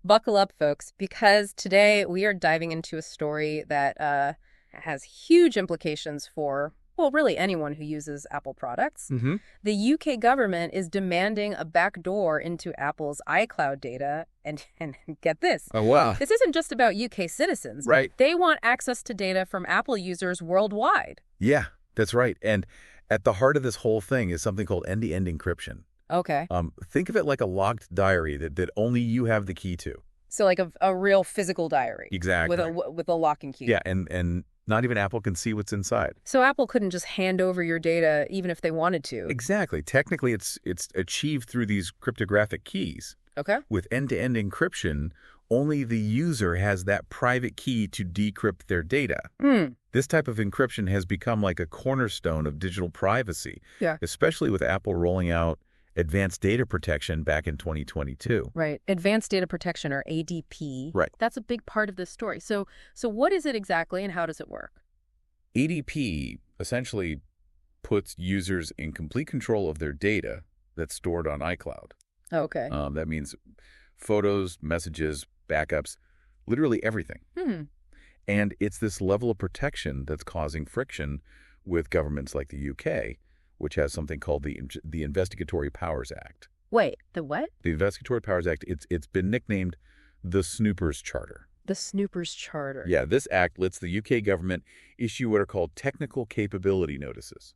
Buckle up, folks, because today we are diving into a story that has huge implications for, well, really anyone who uses Apple products. Mm-hmm. The UK government is demanding a backdoor into Apple's iCloud data. And get this, Oh, wow. this isn't just about UK citizens. Right. They want access to data from Apple users worldwide. Yeah, that's right. And at the heart of this whole thing is something called end-to-end encryption. Okay. Think of it like a locked diary that only you have the key to. So like a real physical diary. Exactly. With a locking key. Yeah, and not even Apple can see what's inside. So Apple couldn't just hand over your data even if they wanted to. Exactly. Technically, it's achieved through these cryptographic keys. Okay. With end-to-end encryption, only the user has that private key to decrypt their data. This type of encryption has become like a cornerstone of digital privacy, especially with Apple rolling out advanced data protection back in 2022. Right. Advanced data protection, or ADP. Right. That's a big part of this story. So what is it exactly and how does it work? ADP essentially puts users in complete control of their data that's stored on iCloud. Okay. That means photos, messages, backups, literally everything. And it's this level of protection that's causing friction with governments like the UK, which has something called the Investigatory Powers Act. Wait, the what? The Investigatory Powers Act, it's been nicknamed the Snoopers Charter. The Snoopers Charter. Yeah, this act lets the UK government issue what are called technical capability notices.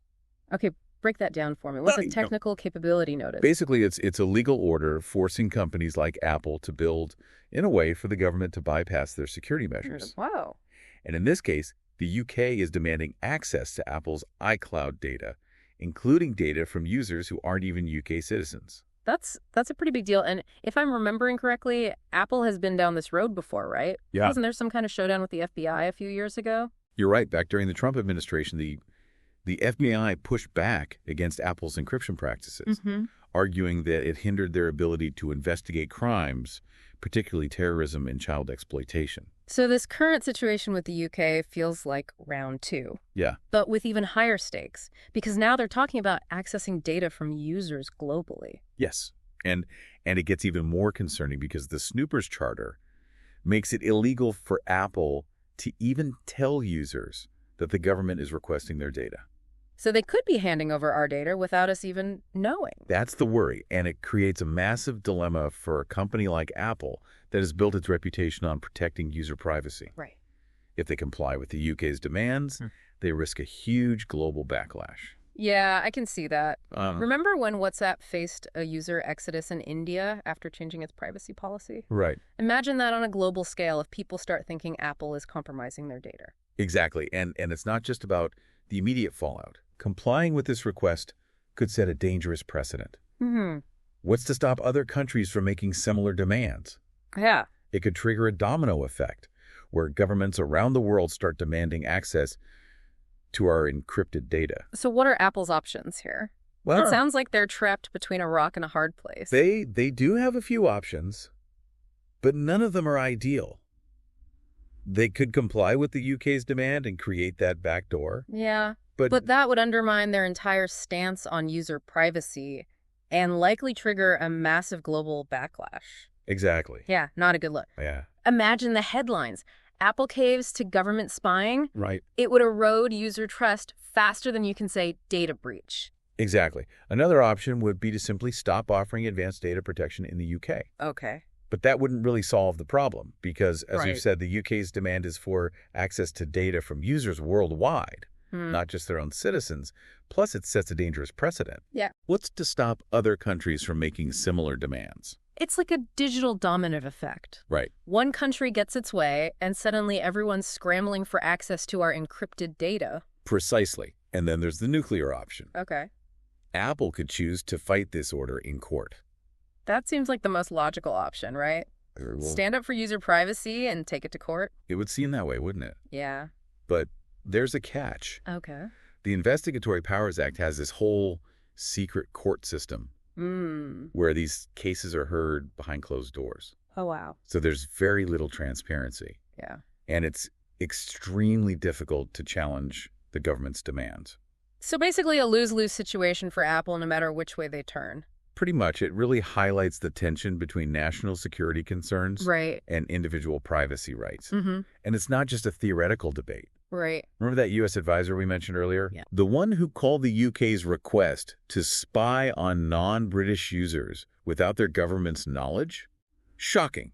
Okay, break that down for me. What's a technical capability notice? Basically, it's a legal order forcing companies like Apple to build in a way for the government to bypass their security measures. Wow. And in this case, the UK is demanding access to Apple's iCloud data, including data from users who aren't even UK citizens. That's a pretty big deal. And if I'm remembering correctly, Apple has been down this road before, right? Yeah. Wasn't there some kind of showdown with the FBI a few years ago? You're right. Back during the Trump administration, the FBI pushed back against Apple's encryption practices, arguing that it hindered their ability to investigate crimes, particularly terrorism and child exploitation. So this current situation with the UK feels like round two. Yeah. But with even higher stakes, because now they're talking about accessing data from users globally. Yes. And it gets even more concerning because the Snoopers Charter makes it illegal for Apple to even tell users that the government is requesting their data. So they could be handing over our data without us even knowing. That's the worry, and it creates a massive dilemma for a company like Apple that has built its reputation on protecting user privacy. Right. If they comply with the UK's demands, they risk a huge global backlash. Yeah, I can see that. Remember when WhatsApp faced a user exodus in India after changing its privacy policy? Right. Imagine that on a global scale if people start thinking Apple is compromising their data. Exactly, and it's not just about the immediate fallout. Complying with this request could set a dangerous precedent. What's to stop other countries from making similar demands? Yeah. It could trigger a domino effect, where governments around the world start demanding access to our encrypted data. So what are Apple's options here? Well, it sounds like they're trapped between a rock and a hard place. They do have a few options, but none of them are ideal. They could comply with the UK's demand and create that backdoor. Yeah, but that would undermine their entire stance on user privacy and likely trigger a massive global backlash. Exactly. Yeah, not a good look. Yeah. Imagine the headlines. Apple caves to government spying. Right. It would erode user trust faster than you can say data breach. Exactly. Another option would be to simply stop offering advanced data protection in the UK. Okay. But that wouldn't really solve the problem because, as Right. you've said, the UK's demand is for access to data from users worldwide, not just their own citizens. Plus, it sets a dangerous precedent. Yeah. What's to stop other countries from making similar demands? It's like a digital domino effect. Right. One country gets its way, and suddenly everyone's scrambling for access to our encrypted data. Precisely. And then there's the nuclear option. Okay. Apple could choose to fight this order in court. That seems like the most logical option, right? Stand up for user privacy and take it to court? It would seem that way, wouldn't it? Yeah. But there's a catch. Okay. The Investigatory Powers Act has this whole secret court system where these cases are heard behind closed doors. Oh, wow. So there's very little transparency. Yeah. And it's extremely difficult to challenge the government's demands. So basically a lose-lose situation for Apple no matter which way they turn. Pretty much. It really highlights the tension between national security concerns Right. and individual privacy rights. Mm-hmm. And it's not just a theoretical debate. Right. Remember that U.S. advisor we mentioned earlier? Yeah. The one who called the UK's request to spy on non-British users without their government's knowledge? Shocking.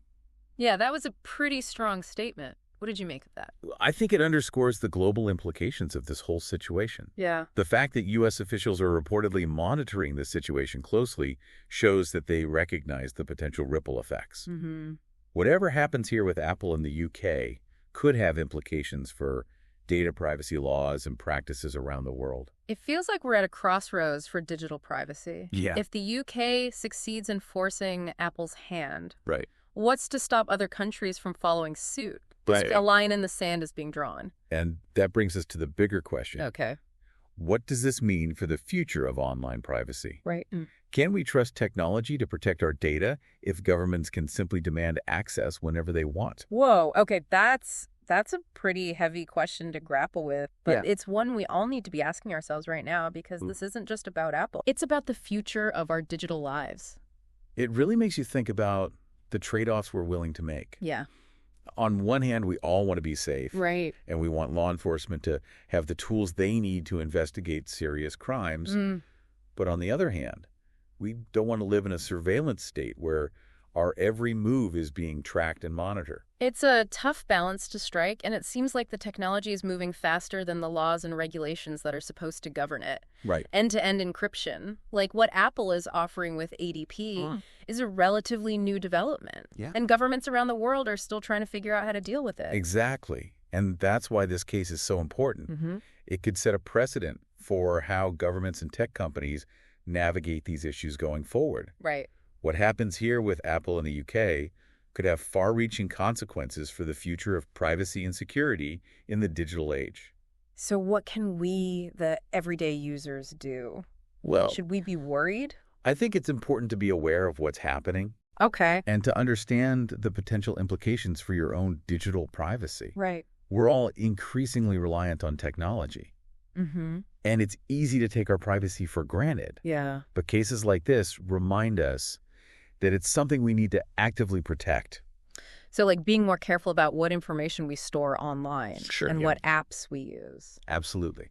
Yeah, that was a pretty strong statement. What did you make of that? I think it underscores the global implications of this whole situation. Yeah. The fact that U.S. officials are reportedly monitoring the situation closely shows that they recognize the potential ripple effects. Mm-hmm. Whatever happens here with Apple in the UK could have implications for data privacy laws and practices around the world. It feels like we're at a crossroads for digital privacy. Yeah. If the UK succeeds in forcing Apple's hand, Right. what's to stop other countries from following suit? Right. A line in the sand is being drawn. And that brings us to the bigger question. Okay. What does this mean for the future of online privacy? Right. Can we trust technology to protect our data if governments can simply demand access whenever they want? Whoa. Okay, that's a pretty heavy question to grapple with, but Yeah. it's one we all need to be asking ourselves right now because this isn't just about Apple. It's about the future of our digital lives. It really makes you think about the trade-offs we're willing to make. Yeah. On one hand, we all want to be safe. Right. And we want law enforcement to have the tools they need to investigate serious crimes. But on the other hand, we don't want to live in a surveillance state where our every move is being tracked and monitored. It's a tough balance to strike, and it seems like the technology is moving faster than the laws and regulations that are supposed to govern it. Right. End-to-end encryption, like what Apple is offering with ADP, is a relatively new development. Yeah. And governments around the world are still trying to figure out how to deal with it. Exactly. And that's why this case is so important. It could set a precedent for how governments and tech companies navigate these issues going forward. Right. What happens here with Apple in the UK could have far-reaching consequences for the future of privacy and security in the digital age. So what can we, the everyday users, do? Well, Should we be worried? I think it's important to be aware of what's happening Okay. and to understand the potential implications for your own digital privacy. Right. We're all increasingly reliant on technology, Mm-hmm. and it's easy to take our privacy for granted. Yeah. But cases like this remind us that it's something we need to actively protect. So like being more careful about what information we store online Sure, and yeah. what apps we use. Absolutely.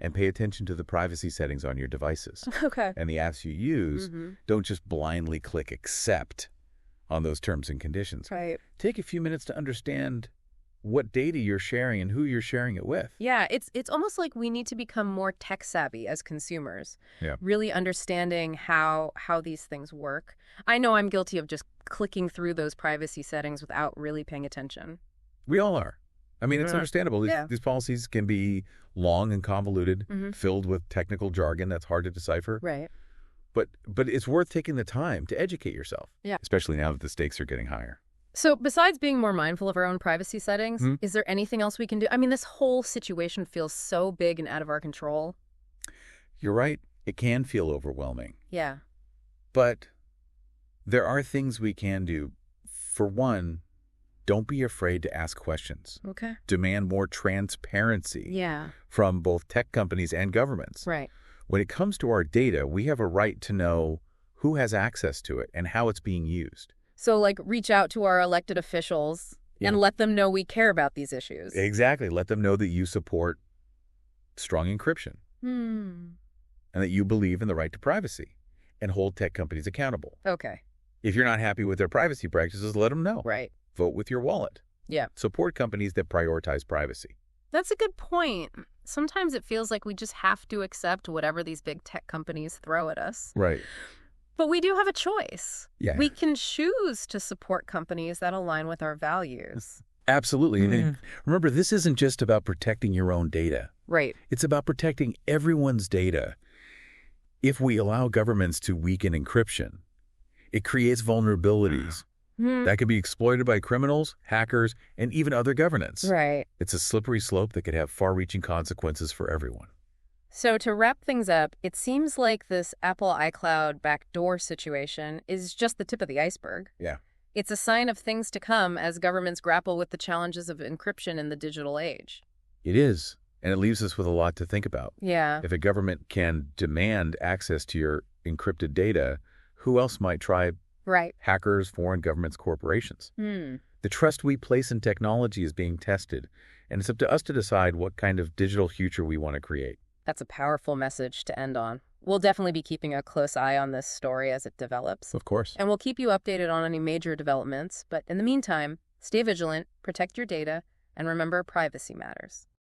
And pay attention to the privacy settings on your devices. Okay. And the apps you use, Mm-hmm. don't just blindly click accept on those terms and conditions. Right. Take a few minutes to understand what data you're sharing and who you're sharing it with. Yeah, it's almost like we need to become more tech savvy as consumers. Yeah. Really understanding how these things work. I know I'm guilty of just clicking through those privacy settings without really paying attention. We all are. I mean, it's Yeah. understandable. These, Yeah. these policies can be long and convoluted, Mhm. filled with technical jargon that's hard to decipher. Right. But it's worth taking the time to educate yourself. Yeah. Especially now that the stakes are getting higher. So besides being more mindful of our own privacy settings, is there anything else we can do? I mean, this whole situation feels so big and out of our control. You're right. It can feel overwhelming. Yeah. But there are things we can do. For one, don't be afraid to ask questions. Okay. Demand more transparency Yeah. from both tech companies and governments. Right. When it comes to our data, we have a right to know who has access to it and how it's being used. So like reach out to our elected officials and let them know we care about these issues. Exactly. Let them know that you support strong encryption and that you believe in the right to privacy and hold tech companies accountable. Okay. If you're not happy with their privacy practices, let them know. Right. Vote with your wallet. Yeah. Support companies that prioritize privacy. That's a good point. Sometimes it feels like we just have to accept whatever these big tech companies throw at us. Right. But we do have a choice. Yeah. We can choose to support companies that align with our values. Absolutely. And remember, this isn't just about protecting your own data. Right. It's about protecting everyone's data. If we allow governments to weaken encryption, it creates vulnerabilities that could be exploited by criminals, hackers, and even other governments. Right. It's a slippery slope that could have far-reaching consequences for everyone. So to wrap things up, it seems like this Apple iCloud backdoor situation is just the tip of the iceberg. Yeah. It's a sign of things to come as governments grapple with the challenges of encryption in the digital age. It is, and it leaves us with a lot to think about. Yeah. If a government can demand access to your encrypted data, Who else might try? Right. Hackers, foreign governments, corporations. Hmm. The trust we place in technology is being tested, and it's up to us to decide what kind of digital future we want to create. That's a powerful message to end on. We'll definitely be keeping a close eye on this story as it develops. Of course. And we'll keep you updated on any major developments. But in the meantime, stay vigilant, protect your data, and remember privacy matters.